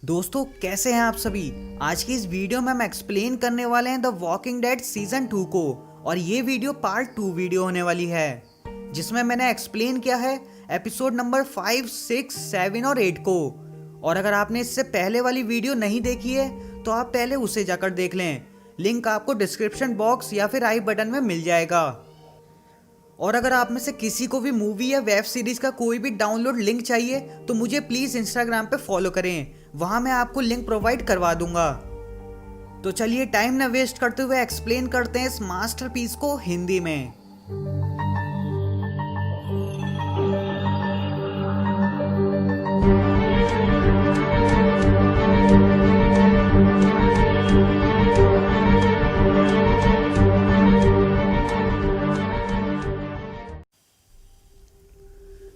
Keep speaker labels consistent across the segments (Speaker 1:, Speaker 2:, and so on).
Speaker 1: दोस्तों कैसे हैं आप सभी। आज की इस वीडियो में हम एक्सप्लेन करने वाले हैं द वॉकिंग डेड सीजन 2 को। और ये वीडियो पार्ट 2 वीडियो होने वाली है जिसमें मैंने एक्सप्लेन किया है एपिसोड नंबर 5, 6, 7 और 8 को। और अगर आपने इससे पहले वाली वीडियो नहीं देखी है तो आप पहले उसे जाकर देख लें। लिंक आपको डिस्क्रिप्शन बॉक्स या फिर आई बटन में मिल जाएगा। और अगर आप में से किसी को भी मूवी या वेब सीरीज का कोई भी डाउनलोड लिंक चाहिए तो मुझे प्लीज इंस्टाग्राम पे फॉलो करें, वहां मैं आपको लिंक प्रोवाइड करवा दूंगा। तो चलिए टाइम न वेस्ट करते हुए एक्सप्लेन करते हैं इस मास्टरपीस को हिंदी में।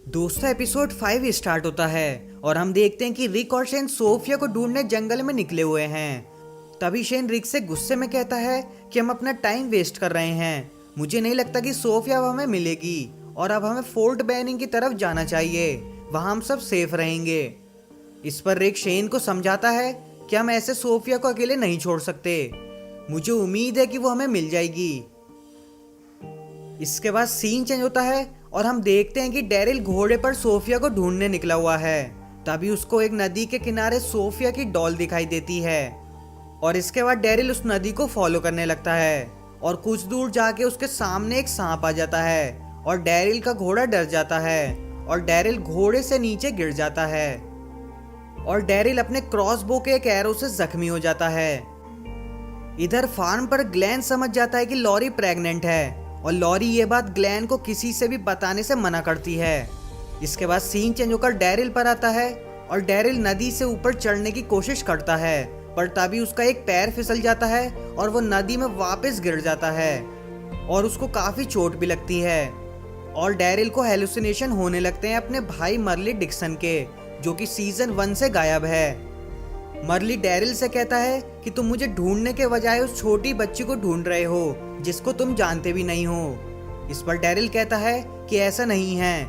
Speaker 1: दोस्तों एपिसोड 5 स्टार्ट होता है और हम देखते हैं कि रिक और शेन सोफिया को ढूंढने जंगल में निकले हुए हैं। तभी शेन रिक से गुस्से में कहता है कि हम अपना टाइम वेस्ट कर रहे हैं। मुझे नहीं लगता कि सोफिया अब हमें मिलेगी और अब हमें फोर्ट बेनिंग की तरफ जाना चाहिए, वहां हम सब सेफ रहेंगे। इस पर रिक शेन को समझाता है कि हम ऐसे सोफिया को अकेले नहीं छोड़ सकते। मुझे उम्मीद है कि वो हमें मिल जाएगी। इसके बाद सीन चेंज होता है और हम देखते हैं कि डैरिल घोड़े पर सोफिया को ढूंढने निकला हुआ है। तभी उसको एक नदी के किनारे सोफिया की डॉल दिखाई देती है और इसके बाद डैरिल उस नदी को फॉलो करने लगता है और कुछ दूर जाके उसके सामने एक सांप आ जाता है और डैरिल का घोड़ा डर जाता है और डैरिल घोड़े से नीचे गिर जाता है और डैरिल अपने क्रॉसबो के एक एरो से जख्मी हो जाता है। इधर फार्म पर ग्लेन समझ जाता है कि लॉरी प्रेग्नेंट है और लॉरी ये बात ग्लेन को किसी से भी बताने से मना करती है। इसके बाद सीन चेंज होकर डैरिल पर आता है और डैरिल नदी से ऊपर चढ़ने की कोशिश करता है, पर तभी उसका एक पैर फिसल जाता है और वो नदी में वापस गिर जाता है और उसको काफी चोट भी लगती है। और डैरिल को हेलुसिनेशन होने लगते हैं अपने भाई मर्ली डिक्सन के, जो कि सीजन 1 से गायब है। मर्ली डैरिल से कहता है कि तुम मुझे ढूंढने के बजाय उस छोटी बच्ची को ढूंढ रहे हो जिसको तुम जानते भी नहीं हो। इस पर डैरिल कहता है कि ऐसा नहीं है।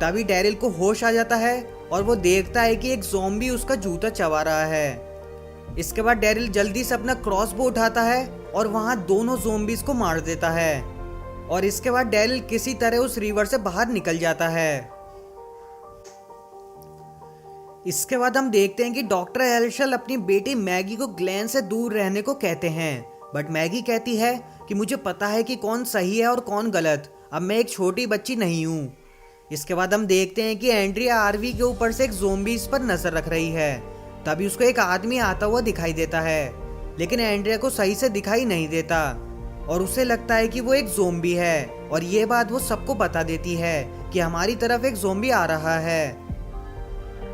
Speaker 1: तभी डैरिल को होश आ जाता है और वो देखता है कि एक ज़ॉम्बी उसका जूता चबा रहा है। इसके बाद डैरिल जल्दी से अपना क्रॉसबो उठाता है और वहां दोनों ज़ॉम्बीज को मार देता है और इसके बाद डैरिल किसी तरह उस रिवर से बाहर निकल जाता है। इसके बाद हम देखते हैं कि डॉक्टर हेल्शल अपनी बेटी मैगी को ग्लेन से दूर रहने को कहते हैं, बट मैगी कहती है कि मुझे पता है कि कौन सही है और कौन गलत, अब मैं एक छोटी बच्ची नहीं हूँ। इसके बाद हम देखते हैं कि एंड्रिया आरवी के ऊपर से एक ज़ॉम्बीज पर नजर रख रही है। तभी उसको एक आदमी आता हुआ दिखाई देता है, लेकिन एंड्रिया को सही से दिखाई नहीं देता और उसे लगता है कि वो एक ज़ॉम्बी है और ये बात वो सबको बता देती है कि हमारी तरफ एक ज़ॉम्बी आ रहा है।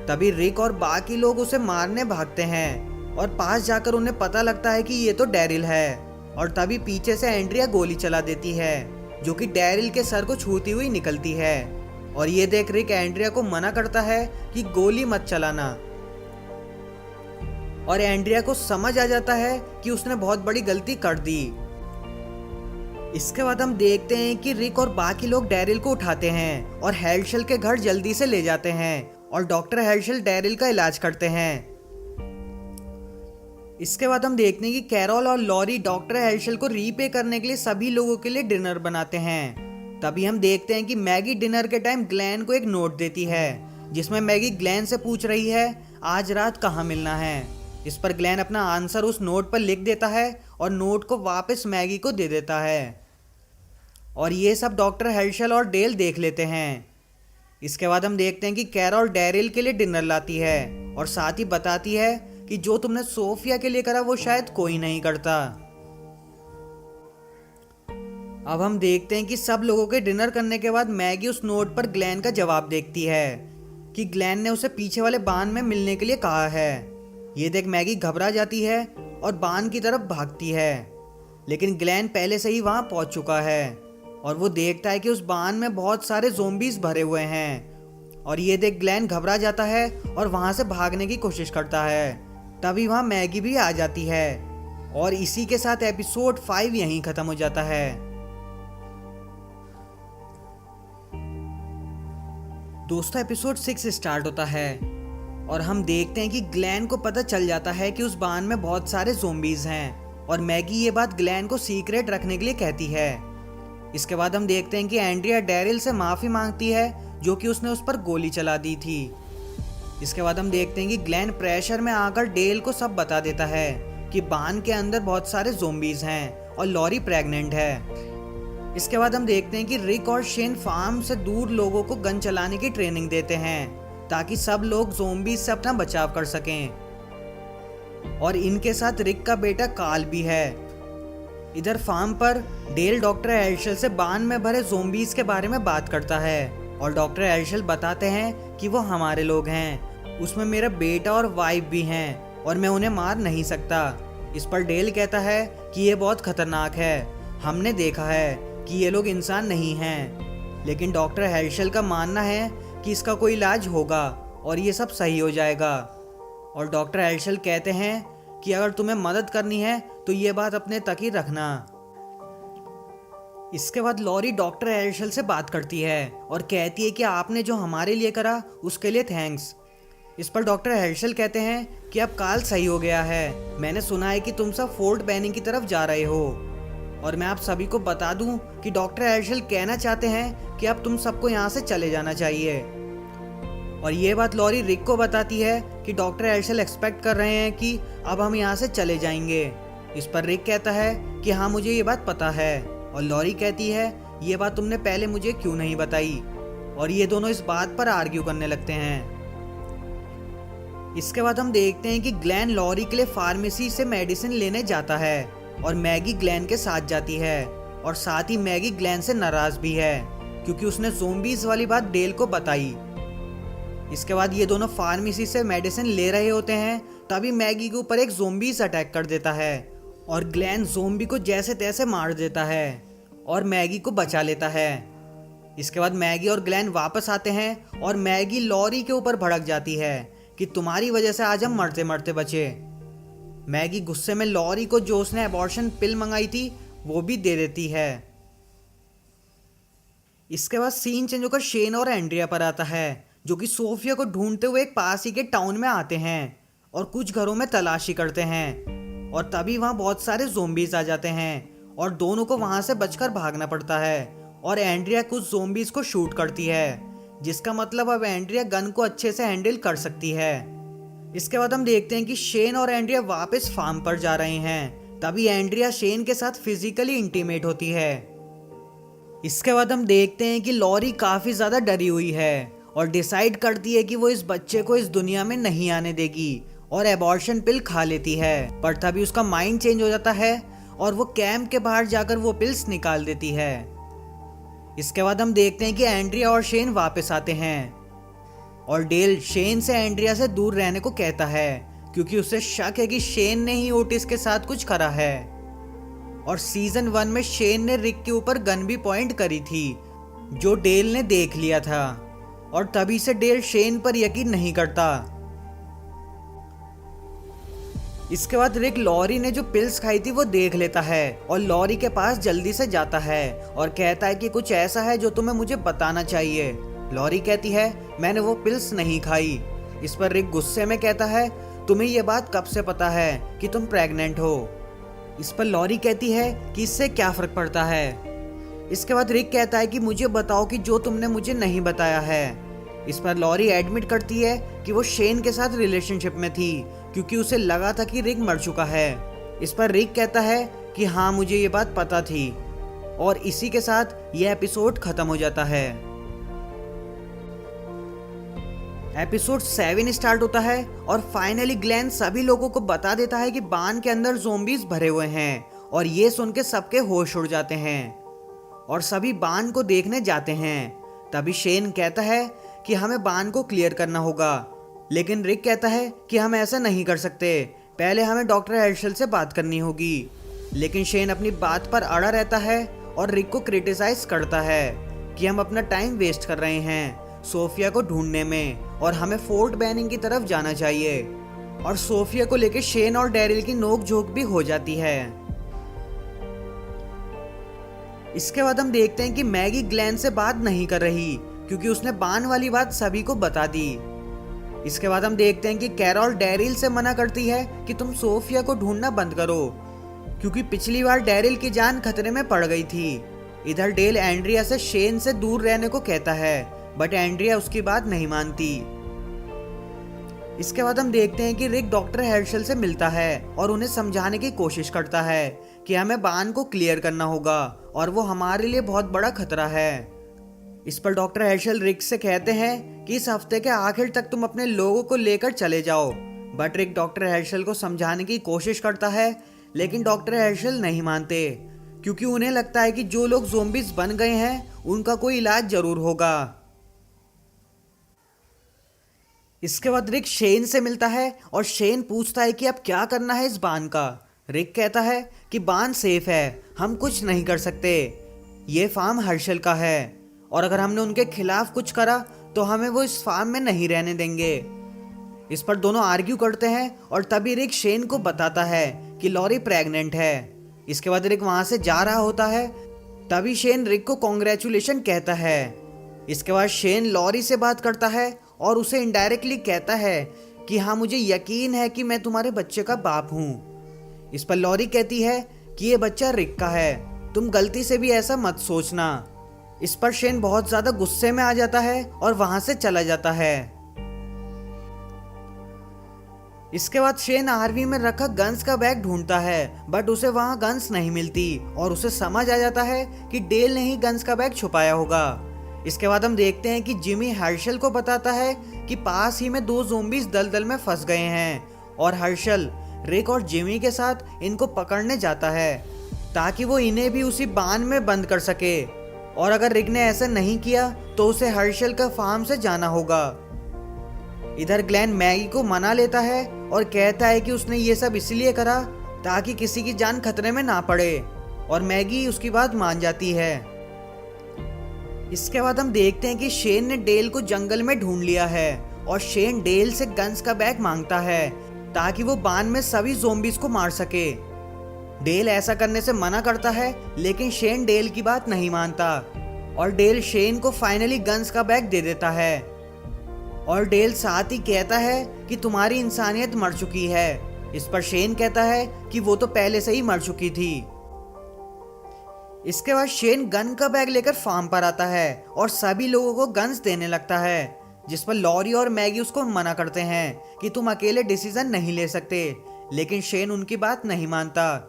Speaker 1: तभी रिक और बाकी लोग उसे मारने भागते हैं और पास जाकर उन्हें पता लगता है कि ये तो डैरिल है और तभी पीछे से एंड्रिया गोली चला देती है जो कि डैरिल के सर को छूती हुई निकलती है। और ये देख रिक एंड्रिया को मना करता है कि गोली मत चलाना और एंड्रिया को समझ आ जाता है कि उसने बहुत बड़ी गलती कर दी। इसके बाद हम देखते हैं कि रिक और बाकी लोग डैरिल को उठाते हैं और हेल्शल के घर जल्दी से ले जाते हैं और डॉक्टर हेल्शल डैरिल का इलाज करते हैं। इसके बाद हम देखते हैं कि कैरोल और लॉरी डॉक्टर हेल्शल को रीपे करने के लिए सभी लोगों के लिए डिनर बनाते हैं। तभी हम देखते हैं कि मैगी डिनर के टाइम ग्लेन को एक नोट देती है जिसमें मैगी ग्लेन से पूछ रही है आज रात कहाँ मिलना है। इस पर ग्लेन अपना आंसर उस नोट पर लिख देता है और नोट को वापस मैगी को दे देता है और ये सब डॉक्टर हेल्शल और डेल देख लेते हैं। इसके बाद हम देखते हैं कि कैरोल डैरिल के लिए डिनर लाती है और साथ ही बताती है कि जो तुमने सोफिया के लिए करा वो शायद कोई नहीं करता। अब हम देखते हैं कि सब लोगों के डिनर करने के बाद मैगी उस नोट पर ग्लेन का जवाब देखती है कि ग्लेन ने उसे पीछे वाले बांध में मिलने के लिए कहा है। ये देख मैगी घबरा जाती है और बांध की तरफ भागती है, लेकिन ग्लेन पहले से ही वहां पहुंच चुका है और वो देखता है कि उस बांध में बहुत सारे ज़ॉम्बीज भरे हुए हैं और ये देख ग्लेन घबरा जाता है और वहां से भागने की कोशिश करता है। तभी वहां मैगी भी आ जाती है और इसी के साथ एपिसोड 5 यहीं खत्म हो जाता है। दोस्तों एपिसोड 6 स्टार्ट होता है और हम देखते हैं कि ग्लैन को पता चल जाता है कि उस बांध में बहुत सारे ज़ोंबीज हैं और मैगी ये बात ग्लैन को सीक्रेट रखने के लिए कहती है। इसके बाद हम देखते हैं कि एंड्रिया डैरिल से माफ़ी मांगती है जो कि उसने उस पर गोली चला दी थी। इसके बाद हम देखते हैं कि ग्लैन प्रेशर में आकर डेल को सब बता देता है कि बांध के अंदर बहुत सारे ज़ोंबीज हैं और लॉरी प्रेग्नेंट है। इसके बाद हम देखते हैं कि रिक और शेन फार्म से दूर लोगों को गन चलाने की ट्रेनिंग देते हैं ताकि सब लोग ज़ोंबीज से अपना बचाव कर सकें। और इनके साथ रिक का बेटा कार्ल भी है। इधर फार्म पर डेल डॉक्टर एल्शल से बांध में भरे ज़ोंबीज के बारे में बात करता है और डॉक्टर एल्शल बताते हैं कि वो हमारे लोग हैं, उसमें मेरा बेटा और वाइफ भी हैं और मैं उन्हें मार नहीं सकता। इस पर डेल कहता है कि ये बहुत खतरनाक है, हमने देखा है कि ये लोग इंसान नहीं हैं। लेकिन डॉक्टर एल्शल का मानना है कि इसका कोई इलाज होगा और ये सब सही हो जाएगा। और डॉक्टर एल्शल कहते हैं कि अगर तुम्हें मदद करनी है तो ये बात अपने तक ही रखना। इसके बाद लॉरी डॉक्टर एल्शल से बात करती है और कहती है कि आपने जो हमारे लिए करा उसके लिए थैंक्स। इस पर डॉक्टर एल्शल कहते हैं कि अब कार्ल सही हो गया है, मैंने सुना है कि तुम सब फोर्ट बेनिंग की तरफ जा रहे हो। और मैं आप सभी को बता दूं कि डॉक्टर एल्शल कहना चाहते हैं कि अब तुम सबको यहाँ से चले जाना चाहिए। और ये बात लॉरी रिक को बताती है कि डॉक्टर एल्शल एक्सपेक्ट कर रहे हैं कि अब हम यहाँ से चले जाएंगे। इस पर रिक कहता है कि हाँ मुझे ये बात पता है। और लॉरी कहती है ये बात तुमने पहले मुझे क्यों नहीं बताई। और ये दोनों इस बात पर आर्ग्यू करने लगते हैं। इसके बाद हम देखते हैं कि ग्लैन लॉरी के लिए फार्मेसी से मेडिसिन लेने जाता है और मैगी ग्लैन के साथ जाती है। और साथ ही मैगी ग्लैन से नाराज भी है क्योंकि उसने ज़ोंबीज वाली बात डेल को बताई। इसके बाद ये दोनों फार्मेसी से मेडिसिन ले रहे होते हैं, तभी मैगी के ऊपर एक ज़ोंबीज अटैक कर देता है और ग्लैन ज़ोंबी को जैसे तैसे मार देता है और मैगी को बचा लेता है। इसके बाद मैगी और ग्लैन वापस आते हैं और मैगी लॉरी के ऊपर भड़क जाती है कि तुम्हारी वजह से आज हम मरते मरते बचे। मैगी गुस्से में लॉरी को जो उसने अबॉर्शन पिल मंगाई थी वो भी दे देती है। इसके बाद सीन चेंज होकर शेन और एंड्रिया पर आता है जो कि सोफिया को ढूंढते हुए एक पास ही के टाउन में आते हैं और कुछ घरों में तलाशी करते हैं। और तभी वहां बहुत सारे ज़ोंबीज आ जाते हैं और दोनों को वहां से बचकर भागना पड़ता है और एंड्रिया कुछ ज़ोंबीज को शूट करती है, जिसका मतलब अब एंड्रिया गन को अच्छे से हैंडल कर सकती है। इसके बाद हम देखते हैं कि शेन और एंड्रिया वापस फार्म पर जा रहे हैं, तभी एंड्रिया शेन के साथ फिजिकली इंटीमेट होती है। इसके बाद हम देखते हैं कि लॉरी काफ़ी ज़्यादा डरी हुई है और डिसाइड करती है कि वो इस बच्चे को इस दुनिया में नहीं आने देगी और एबॉर्शन पिल खा लेती है। पर तभी उसका माइंड चेंज हो जाता है और वो कैंप के बाहर जाकर वो पिल्स निकाल देती है। इसके बाद हम देखते हैं कि एंड्रिया और शेन वापस आते हैं और डेल शेन से एंड्रिया से दूर रहने को कहता है क्योंकि उसे शक है कि शेन ने ही ओटिस के साथ कुछ करा है। और सीजन 1 में शेन ने रिक के ऊपर गन भी पॉइंट करी थी जो डेल ने देख लिया था और तभी से डेल शेन पर यकीन नहीं करता। इसके बाद रिक लॉरी ने जो पिल्स खाई थी वो देख लेता है और लॉरी के पास जल्दी से जाता है और कहता है कि कुछ ऐसा है जो तुम्हें मुझे बताना चाहिए। लॉरी कहती है मैंने वो पिल्स नहीं खाई। इस पर रिक गुस्से में कहता है तुम्हें ये बात कब से पता है कि तुम प्रेग्नेंट हो। इस पर लॉरी कहती है कि इससे क्या फर्क पड़ता है। इसके बाद रिक कहता है कि मुझे बताओ कि जो तुमने मुझे नहीं बताया है। इस पर लॉरी एडमिट करती है कि वो शेन के साथ रिलेशनशिप में थी क्योंकि उसे लगा था कि रिक मर चुका है। इस पर रिक कहता है कि हाँ मुझे ये बात पता थी। और इसी के साथ यह एपिसोड खत्म हो जाता है। एपिसोड 7 स्टार्ट होता है और फाइनली ग्लेन सभी लोगों को बता देता है कि बांध के अंदर ज़ोंबीज भरे हुए हैं और ये सुन के सबके होश उड़ जाते हैं और सभी बांध को देखने जाते हैं। तभी शेन कहता है कि हमें बांध को क्लियर करना होगा, लेकिन रिक कहता है कि हम ऐसा नहीं कर सकते, पहले हमें डॉक्टर एल्शल से बात करनी होगी। लेकिन शेन अपनी बात पर अड़ा रहता है और रिक को क्रिटिसाइज करता है कि हम अपना टाइम वेस्ट कर रहे हैं सोफिया को ढूंढने में और हमें फोर्ट बेनिंग की तरफ जाना चाहिए। और सोफिया को लेकर शेन और डैरिल की नोक-झोंक भी हो जाती है। इसके बाद हम देखते हैं कि मैगी ग्लेन से बात नहीं कर रही क्योंकि उसने बान वाली बात सभी को बता दी। इसके बाद हम देखते हैं कि कैरोल डैरिल से मना करती है कि तुम सोफिया को ढूंढना बंद करो, क्योंकि पिछली बार डैरिल की जान खतरे में पड़ गई थी। इधर डेल एंड्रिया से शेन से दूर रहने को कहता है, बट एंड्रिया उसकी बात नहीं मानती। इसके बाद हम देखते हैं कि रिक डॉक्टर हेर्शल से मिलता है और उन्हें समझाने की कोशिश करता है कि हमें बान को क्लियर करना होगा और वो हमारे लिए बहुत बड़ा खतरा है। इस पर डॉक्टर हेर्शल रिक से कहते हैं कि इस हफ्ते के आखिर तक तुम अपने लोगों को लेकर चले जाओ, बट रिक डॉक्टर हेर्शल को समझाने की कोशिश करता है, लेकिन डॉक्टर हेर्शल नहीं मानते, क्योंकि उन्हें लगता है कि जो लोग ज़ोंबीज बन गए हैं उनका कोई इलाज जरूर होगा। इसके बाद रिक शेन से मिलता है और शेन पूछता है कि अब क्या करना है इस बान का। रिक कहता है कि बान सेफ है, हम कुछ नहीं कर सकते, ये फार्म हर्षल का है और अगर हमने उनके खिलाफ कुछ करा तो हमें वो इस फार्म में नहीं रहने देंगे। इस पर दोनों आर्ग्यू करते हैं और तभी रिक शेन को बताता है कि लॉरी प्रेग्नेंट है। इसके बाद रिक वहां से जा रहा होता है, तभी शेन रिक को कॉन्ग्रेचुलेशन कहता है। इसके बाद शेन लॉरी से बात करता है और उसे इनडायरेक्टली कहता है कि हाँ, मुझे यकीन है कि मैं तुम्हारे बच्चे का बाप हूँ। इस पर लॉरी कहती है कि ये बच्चा रिक का है, तुम गलती से भी ऐसा मत सोचना। इस पर शेन बहुत ज्यादा गुस्से में आ जाता है और वहां से चला जाता है। इसके बाद शेन आरवी में रखा गन्स का बैग ढूंढता है, बट उसे वहां गन्स नहीं मिलती और उसे समझ आ जाता है कि डेल ने ही गन्स का बैग छुपाया होगा। इसके बाद हम देखते हैं कि जिमी हर्षल को बताता है कि पास ही में 2 ज़ोंबीज दलदल में फंस गए हैं और हर्षल रिक और जिमी के साथ इनको पकड़ने जाता है ताकि वो इन्हें भी उसी बान में बंद कर सके, और अगर रिक ने ऐसा नहीं किया तो उसे हर्षल का फार्म से जाना होगा। इधर ग्लेन मैगी को मना लेता है और कहता है कि उसने ये सब इसलिए करा ताकि किसी की जान खतरे में ना पड़े, और मैगी उसकी बात मान जाती है। इसके बाद हम देखते हैं कि शेन ने डेल को जंगल में ढूंढ लिया है और शेन डेल से गन्स का बैग मांगता है ताकि वो बान में सभी ज़ोंबीज को मार सके। डेल ऐसा करने से मना करता है, लेकिन शेन डेल की बात नहीं मानता और डेल शेन को फाइनली गन्स का बैग दे देता है। और डेल साथ ही कहता है कि तुम्हारी इंसानियत मर चुकी है। इस पर शेन कहता है कि वो तो पहले से ही मर चुकी थी। इसके बाद शेन गन का बैग लेकर फार्म पर आता है और सभी लोगों को गन्स देने लगता है, जिस पर लॉरी और मैगी उसको मना करते हैं कि तुम अकेले डिसीजन नहीं ले सकते, लेकिन शेन उनकी बात नहीं मानता।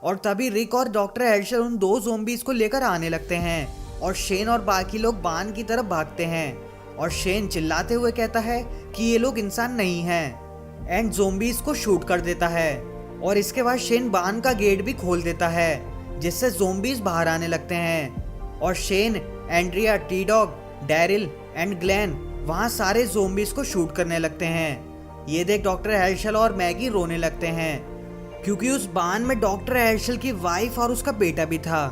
Speaker 1: और तभी रिक और डॉक्टर हेर्शल उन 2 ज़ोंबीज को लेकर आने लगते हैं और शेन और बाकी लोग बान की तरफ भागते हैं और शेन चिल्लाते हुए कहता है कि ये लोग इंसान नहीं हैं एंड ज़ोंबीज को शूट कर देता है। और इसके बाद शेन बान का गेट भी खोल देता है, जिससे ज़ोंबीज बाहर आने लगते हैं और Shane, Andrea, T dog, Daryl and Glenn वहां सारे ज़ोंबीज को शूट करने लगते हैं। ये देख डॉक्टर हेर्शल और मैगी रोने लगते हैं, क्योंकि उस बान में डॉक्टर हेर्शल की वाइफ और उसका बेटा भी था।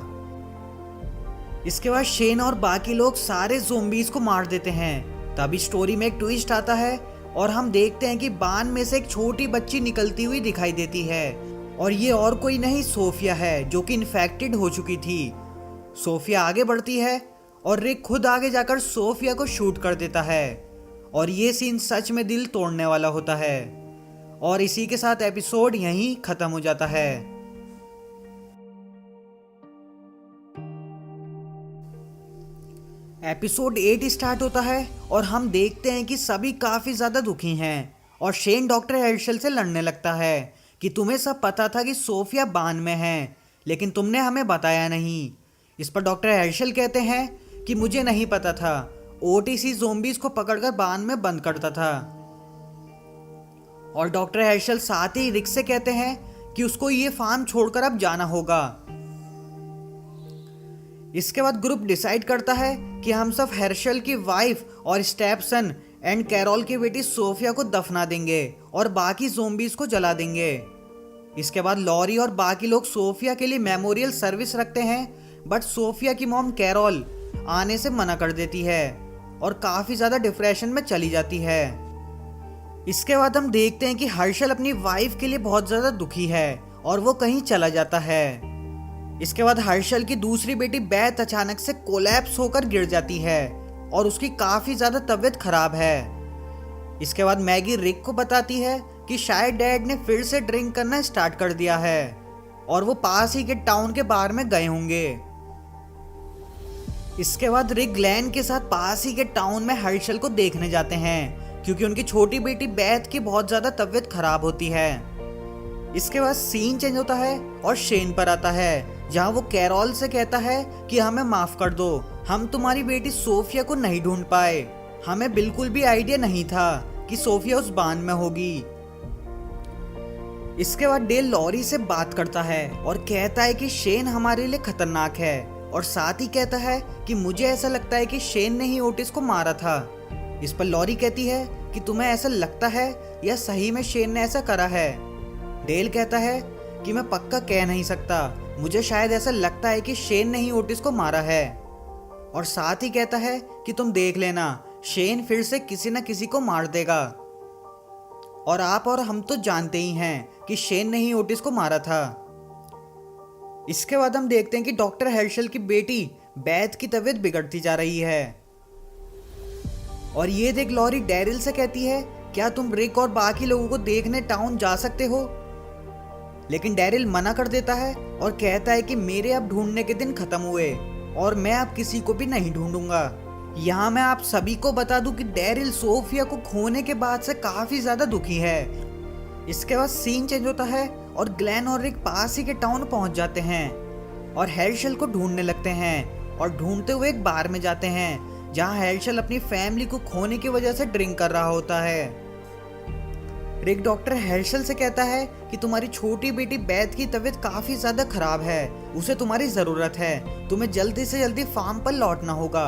Speaker 1: इसके बाद शेन और बाकी लोग सारे ज़ोंबीज को मार देते हैं। तभी स्टोरी में एक ट्विस्ट आता है और हम देखते हैं कि बान में से एक छोटी बच्ची निकलती हुई दिखाई देती है, और ये और कोई नहीं सोफिया है, जो कि इन्फेक्टेड हो चुकी थी। सोफिया आगे बढ़ती है और रिक खुद आगे जाकर सोफिया को शूट कर देता है, और ये सीन सच में दिल तोड़ने वाला होता है। और इसी के साथ एपिसोड यहीं खत्म हो जाता है। एपिसोड 8 स्टार्ट होता है और हम देखते हैं कि सभी काफी ज्यादा दुखी हैं और शेन डॉक्टर हेर्शल से लड़ने लगता है कि तुम्हें सब पता था कि सोफिया बान में है, लेकिन तुमने हमें बताया नहीं। इस पर डॉक्टर हेर्शल कहते हैं कि मुझे नहीं पता था, ओटीसी ज़ोंबीज को पकड़कर बान में बंद करता था। और डॉक्टर हेर्शल साथ ही रिक से कहते हैं कि उसको ये फार्म छोड़कर अब जाना होगा। इसके बाद ग्रुप डिसाइड करता है कि हम सब हेर्शल की वाइफ और स्टेपसन एंड कैरोल की बेटी सोफिया को दफना देंगे और बाकी ज़ोंबीज को जला देंगे। इसके बाद लॉरी और बाकी लोग सोफिया के लिए मेमोरियल सर्विस रखते हैं, बट सोफिया की मॉम कैरोल आने से मना कर देती है और काफी ज्यादा डिप्रेशन में चली जाती है। इसके बाद हम देखते हैं कि हर्षल अपनी वाइफ के लिए बहुत ज्यादा दुखी है और वो कहीं चला जाता है। इसके बाद हर्षल की दूसरी बेटी बैथ अचानक से कोलैप्स होकर गिर जाती है और उसकी काफी ज्यादा तबीयत खराब है। इसके बाद मैगी रिक को बताती है कि शायद डैड ने फिर से ड्रिंक करना स्टार्ट कर दिया है और वो पास ही के टाउन के बार में गए होंगे। इसके बाद रिक ग्लेन के साथ पास ही के टाउन में हर्षल को देखने जाते हैं क्योंकि उनकी छोटी बेटी बेथ की बहुत ज्यादा तबीयत खराब होती है। इसके बाद सीन चेंज होता है और शेन पर आता है जहां वो कैरोल से कहता है कि हमें माफ कर दो, हम तुम्हारी बेटी सोफिया को नहीं ढूंढ पाए, हमें बिल्कुल भी आइडिया नहीं था कि सोफिया उस बांध में होगी। इसके बाद डेल लॉरी से बात करता है और कहता है कि शेन हमारे लिए खतरनाक है और साथ ही कहता है कि मुझे ऐसा लगता है कि शेन ने ही ओटिस को मारा था। इस पर लॉरी कहती है कि तुम्हें ऐसा लगता है या सही में शेन ने ऐसा करा है। डेल कहता है कि मैं पक्का कह नहीं सकता, मुझे शायद ऐसा लगता है कि शेन ने ही ओटिस को मारा है। और साथ ही कहता है कि तुम देख लेना, शेन फिर से किसी न किसी को मार देगा और आप और हम तो जानते ही हैं कि शेन ने ही ओटिस को मारा था। इसके बाद हम देखते हैं कि डॉक्टर हर्षल की बेटी बेथ की तबीयत बिगड़ती जा रही है और ये देख लॉरी डैरिल से कहती है क्या तुम रिक और बाकी लोगों को देखने टाउन जा सकते हो, लेकिन डैरिल मना कर देता है और कहता है कि मेरे अब ढूंढने के दिन खत्म हुए और मैं अब किसी को भी नहीं ढूंढूंगा। यहाँ मैं आप सभी को बता दूं कि डैरिल सोफिया को खोने के बाद से काफी ज्यादा दुखी है। इसके बाद सीन चेंज होता है और ग्लेन और रिक पास ही के टाउन पहुंच जाते हैं और हर्षल को ढूंढने लगते हैं और ढूंढते हुए एक बार में जाते हैं जहां हर्षल अपनी फैमिली को खोने की वजह से ड्रिंक कर रहा होता है। रिक डॉक्टर हर्षल से कहता है कि तुम्हारी छोटी बेटी बेथ की तबीयत काफी ज्यादा खराब है, उसे तुम्हारी जरूरत है, तुम्हें जल्दी से जल्दी फार्म पर लौटना होगा।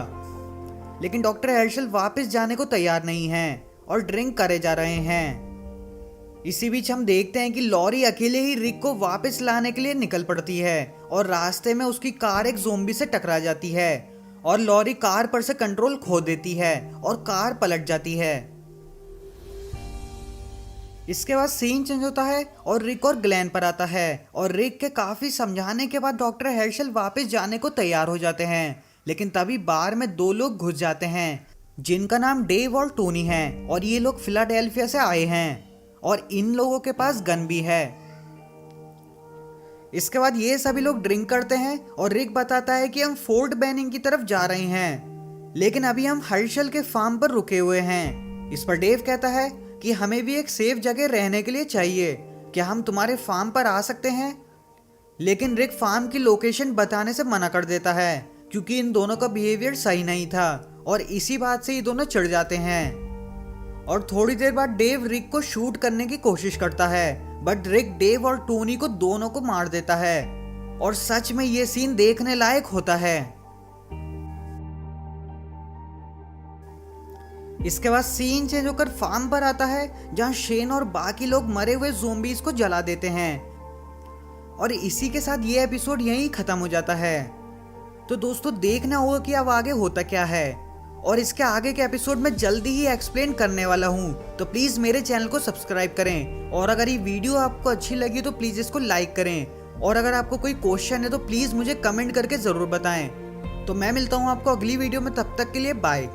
Speaker 1: लेकिन डॉक्टर हर्षल वापस जाने को तैयार नहीं हैं और ड्रिंक करे जा रहे हैं। इसी बीच हम देखते हैं कि लॉरी अकेले ही रिक को वापस लाने के लिए निकल पड़ती है और रास्ते में उसकी कार एक ज़ोंबी से टकरा जाती है और लॉरी कार पर से कंट्रोल खो देती है और कार पलट जाती है। इसके बाद सीन चेंज होता है और रिक और ग्लेन पर आता है और रिक के काफी समझाने के बाद डॉक्टर हर्षल वापस जाने को तैयार हो जाते हैं, लेकिन तभी बार में दो लोग घुस जाते हैं जिनका नाम डेव और टोनी है और ये लोग फिलाडेल्फिया से आए हैं और इन लोगों के पास गन भी है। इसके बाद ये सभी लोग ड्रिंक करते हैं और रिक बताता है कि हम फोर्ट बेनिंग की तरफ जा रहे हैं, लेकिन अभी हम हर्षल के फार्म पर रुके हुए हैं। इस पर डेव कहता है कि हमें भी एक सेफ जगह रहने के लिए चाहिए, क्या हम तुम्हारे फार्म पर आ सकते हैं? लेकिन रिक फार्म की लोकेशन बताने से मना कर देता है क्योंकि इन दोनों का बिहेवियर सही नहीं था और इसी बात से ये दोनों चिढ़ जाते हैं। और थोड़ी देर बाद डेव रिक को शूट करने की कोशिश करता है, बट रिक डेव और टोनी को दोनों को मार देता है और सच में ये सीन देखने लायक होता है। इसके बाद सीन चेंज होकर फार्म पर आता है जहां शेन और बाकी लोग मरे हुए ज़ोंबीज को जला देते हैं और इसी के साथ ये एपिसोड यहीं खत्म हो जाता है। तो दोस्तों देखना होगा कि अब आगे होता क्या है और इसके आगे के एपिसोड में जल्दी ही एक्सप्लेन करने वाला हूँ, तो प्लीज़ मेरे चैनल को सब्सक्राइब करें और अगर ये वीडियो आपको अच्छी लगी तो प्लीज़ इसको लाइक करें और अगर आपको कोई क्वेश्चन है तो प्लीज़ मुझे कमेंट करके ज़रूर बताएं। तो मैं मिलता हूँ आपको अगली वीडियो में, तब तक के लिए बाय।